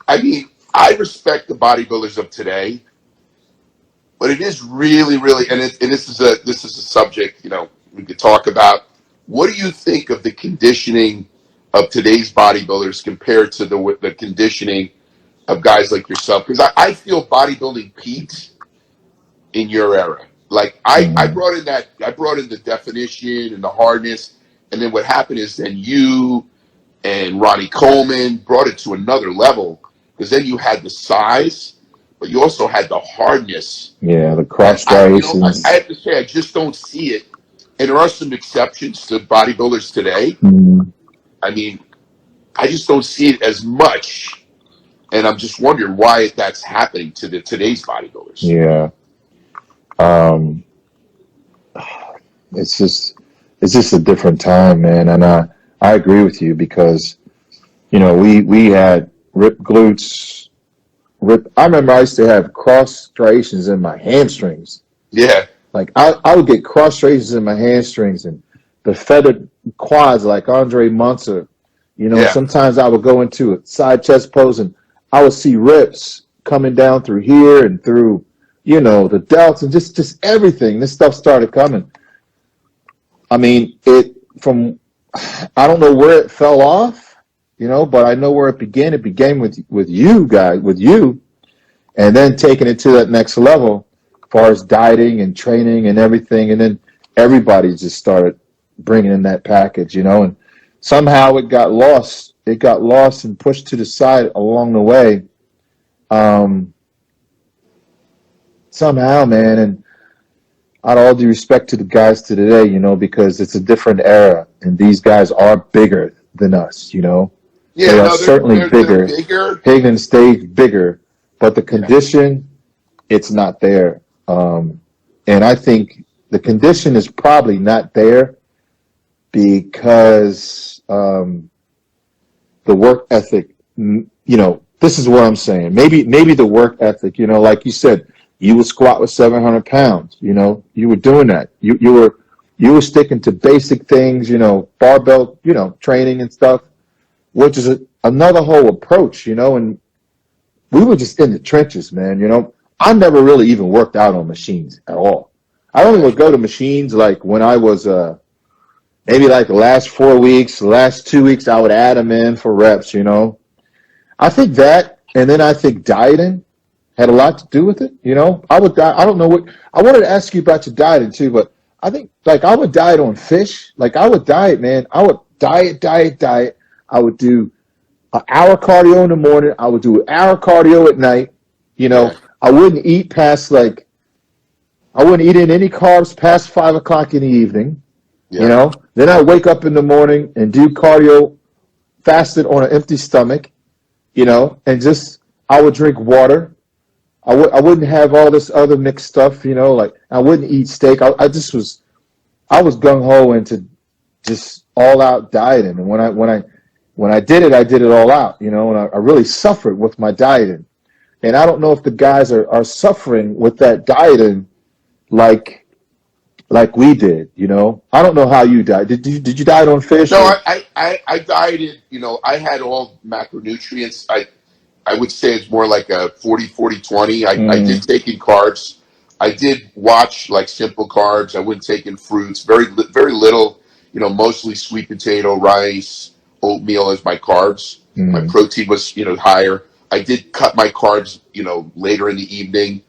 I mean, I respect the bodybuilders of today, but it is really, really, and this is a subject we could talk about. What do you think of the conditioning of today's bodybuilders compared to the conditioning of guys like yourself? Because I feel bodybuilding peaked in your era. Like I Mm, brought in the definition and the hardness, and then what happened is then you and Ronnie Coleman brought it to another level because then you had the size, but you also had the hardness. yeah, the And cross I striations. have to say, I just don't see it. And there are some exceptions to bodybuilders today. Mm, I mean, I just don't see it as much, and I'm just wondering why that's happening to today's bodybuilders. yeah. Um, it's just it's just a different time, man. And I agree with you because we had ripped glutes. I remember I used to have cross striations in my hamstrings. Yeah, Like I would get cross striations in my hamstrings and the feathered quads like Andre Munzer. yeah, Sometimes I would go into a side chest pose and I would see rips coming down through here and through, the delts and just everything. This stuff started coming. I mean, I don't know where it fell off, but I know where it began. It began with you guys, with you, and then taking it to that next level as far as dieting and training and everything. And then everybody just started bringing in that package, and somehow it got lost. It got lost and pushed to the side along the way. Um, Somehow, man. And I'd all due respect to the guys to today, because it's a different era and these guys are bigger than us, They yeah. are No, certainly they're bigger, bigger. hitting the stage bigger, but the Yeah, condition, it's not there. And I think the condition is probably not there because the work ethic, this is what I'm saying. Maybe the work ethic, like you said, you would squat with 700 pounds, you were doing that. You were sticking to basic things, barbell, training and stuff, which is another whole approach, and we were just in the trenches, man. I never really even worked out on machines at all. I only would go to machines like when I was maybe like the last 4 weeks, the last 2 weeks, I would add them in for reps. I think that, and then I think dieting had a lot to do with it. I would diet. I don't know what I wanted to ask you about your dieting too, but I think like I would diet on fish. Like I would diet, man. I would diet. I would do an hour cardio in the morning. I would do an hour cardio at night. You yeah, know, I wouldn't eat past like I wouldn't eat in any carbs past 5 o'clock in the evening. yeah, Then I wake up in the morning and do cardio fasted on an empty stomach. And just I would drink water. I wouldn't have all this other mixed stuff. Like I wouldn't eat steak. I was gung ho into just all out dieting. And when I did it all out. And I really suffered with my dieting. And I don't know if the guys are suffering with that dieting like we did. I don't know how you died. Did you diet on fish no, or? I dieted. I had all macronutrients. I would say it's more like a 40-40-20. I did Mm, take in carbs. I did watch like simple carbs. I wouldn't take in fruits. Very little. Mostly sweet potato, rice, oatmeal as my carbs. My mm, protein was higher. I did cut my carbs later in the evening.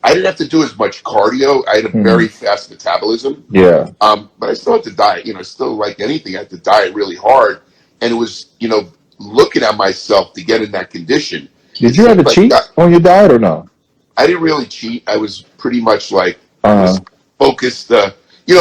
I didn't have to do as much cardio. I had a mm, very fast metabolism. yeah. But I still had to diet. Still like anything, I had to diet really hard. And it was, looking at myself to get in that condition. It Did you seems ever like cheat on your diet or no? I didn't really cheat. I was pretty much like Uh, just focused.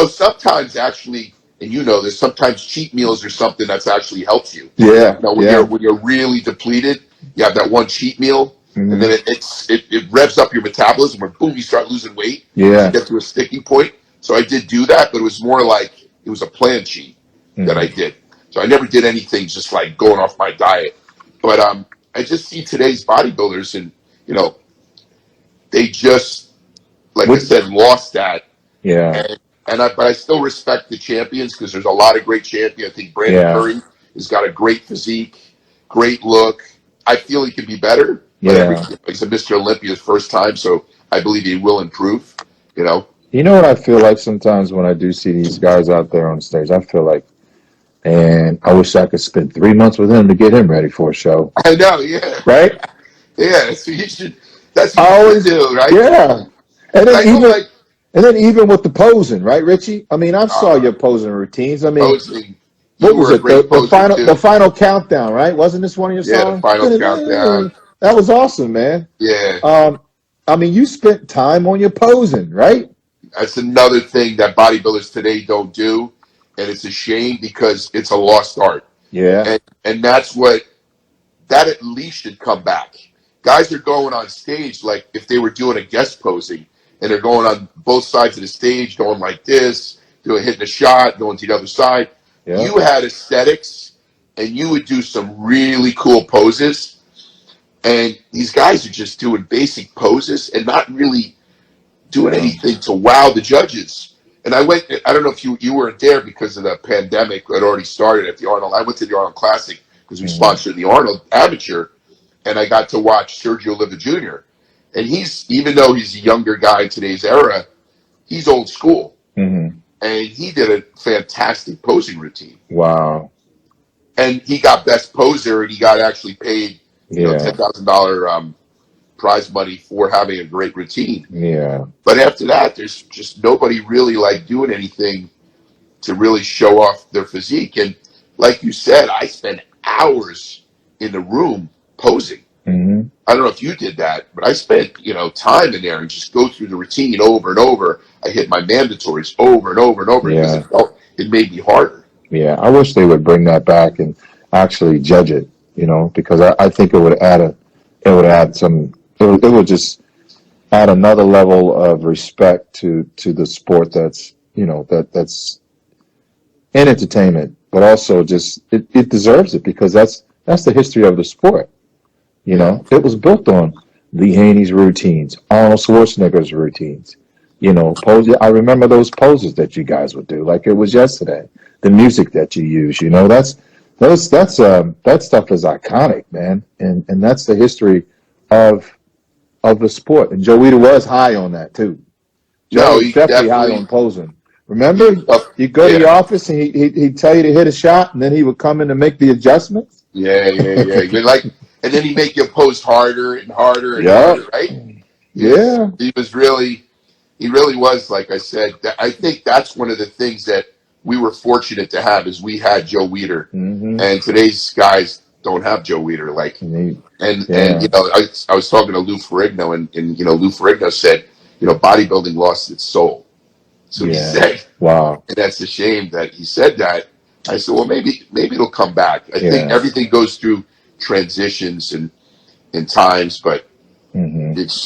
Sometimes actually, and this, sometimes cheat meals are something that's actually helps you. yeah, When you're yeah. really depleted, you have that one cheat meal, and then Hmm. it revs up your metabolism, and boom, you start losing weight because you Yeah. get to a sticking point. So I did do that, but it was more like it was a planned cheat that I Hmm. did. So I never did anything just like going off my diet. But I just see today's bodybuilders, and you know, they just, like I What? said, lost that. Yeah. But I still respect the champions because there's a lot of great champions. I think Brandon Yeah. Curry has got a great physique, great look. I feel he can be better, but Yeah. he's a Mr. Olympia's first time, so I believe he will improve. You know, You know what I feel like sometimes when I do see these guys out there on stage? I feel like, and I wish I could spend 3 months with him to get him ready for a show. I know, yeah, Right? yeah. So you should. That's what I you should always, do, right? yeah. And But then I don't even like and then even with the posing, right, Richie? I mean, I saw uh, your posing routines. I mean, posing. what You was were a it? great poser The too. final countdown, right? Wasn't this one of your Yeah, the songs? final countdown. That was awesome, man. Yeah, Um, I mean, you spent time on your posing, right? that's another thing that bodybuilders today don't do, and it's a shame because it's a lost art. Yeah, And that's what that at least should come back. Guys are going on stage like if they were doing a guest posing, and they're going on both sides of the stage, going like this, doing hitting a shot, going to the other side. yeah. You had aesthetics, and you would do some really cool poses. And these guys are just doing basic poses and not really doing Yeah. anything to wow the judges. And I went. I don't know if you weren't there because of the pandemic that already started at the Arnold. I went to the Arnold Classic because we Mm-hmm. sponsored the Arnold Amateur, and I got to watch Sergio Oliva Jr. And he's, even though he's a younger guy in today's era, he's old school, Mm-hmm. and he did a fantastic posing routine. Wow. And he got best poser, and he got actually paid, Yeah. $10,000 prize money for having a great routine. Yeah. But after that, there's just nobody really like doing anything to really show off their physique. And like you said, I spent hours in the room posing. Mm-hmm. I don't know if you did that, but I spent, time in there and just go through the routine over and over. I hit my mandatories over and over and over because Yeah. it made me harder. Yeah. I wish they would bring that back and actually judge it, because I think it would add some, it would just add another level of respect to the sport that's in entertainment, but also just it deserves it because that's the history of the sport. Yeah. It was built on Lee Haney's routines, Arnold Schwarzenegger's routines. I remember those poses that you guys would do like it was yesterday. The music that you use, that stuff is iconic, man, and that's the history of the sport. And Joe Weider was high on that too. Joe No, was he definitely high definitely, on posing. Remember, you go to yeah, the office and he'd tell you to hit a shot, and then he would come in to make the adjustments. yeah. And then he make you pose harder and harder and Yeah, harder, right? yeah, He really was, like I said. I think that's one of the things that we were fortunate to have is we had Joe Weider, mm-hmm. and today's guys don't have Joe Weider. Like, and Yeah, I was talking to Lou Ferrigno, and Lou Ferrigno said, bodybuilding lost its soul. So he yeah. said, Wow. and that's a shame that he said that. I said, well, maybe it'll come back. I think Yeah. everything goes through transitions and times, but Mm-hmm. it's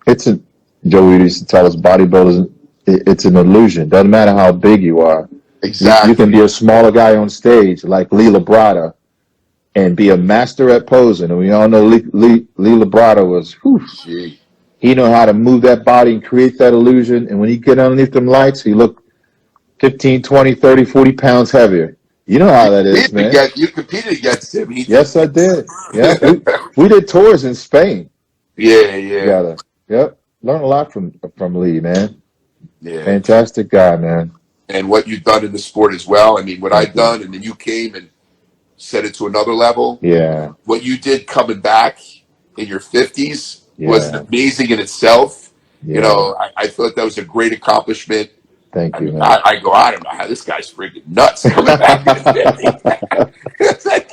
It's a Joe Weider used to tell us bodybuilders, it's an illusion. Doesn't matter how big you are. You can exactly. be a smaller guy on stage like Lee Labrada and be a master at posing. And we all know Lee Labrada was, whew, Gee. he know how to move that body and create that illusion. And when he get underneath them lights, he look 15, 20, 30, 40 pounds heavier. You know how that is, man. You competed against him. Yes, I did. Yeah, we did tours in Spain Yeah. together. Yep, learned a lot from Lee, man. Yeah. Fantastic guy, man. And what you've done in the sport as well. I mean, what Thank I've you. done, and then you came and set it to another level. Yeah, What you did coming back in your 50s was yeah, amazing in itself. yeah. I thought that was a great accomplishment. Thank I you, mean, man. I don't know how this guy's freaking nuts coming back in his 50s. It's like,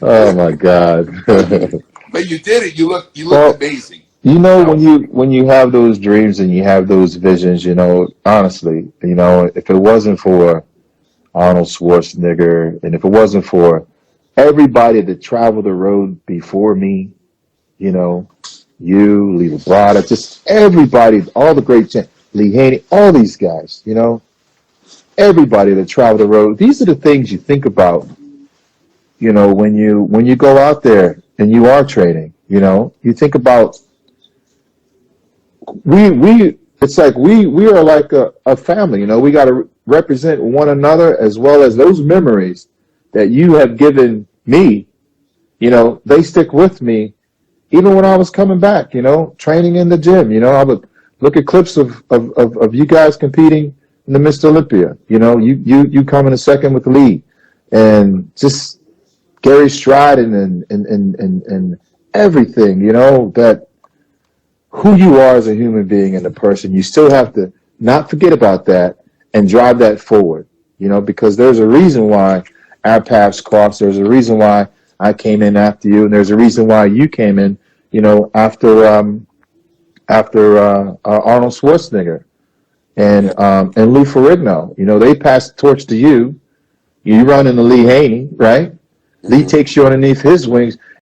Oh my God. but you did it. You looked Well, amazing. when you have those dreams and you have those visions, honestly, if it wasn't for Arnold Schwarzenegger and if it wasn't for everybody that traveled the road before me, you, Lee Labrada, just everybody, all the great Lee Haney, all these guys, everybody that traveled the road. These are the things you think about, when you go out there and you are training. You think about it's like we are like a family. We got to represent one another as well as those memories that you have given me. they stick with me even when I was coming back, training in the gym. I would look at clips of you guys competing in the Mr. Olympia. You coming a second with Lee, and just Gary Stridon and everything, that who you are as a human being and a person, you still have to not forget about that and drive that forward, because there's a reason why our paths crossed. There's a reason why I came in after you, and there's a reason why you came in, after Arnold Schwarzenegger and Lou Ferrigno. They passed the torch to you. You run into Lee Haney, right? Lee takes you underneath his wings.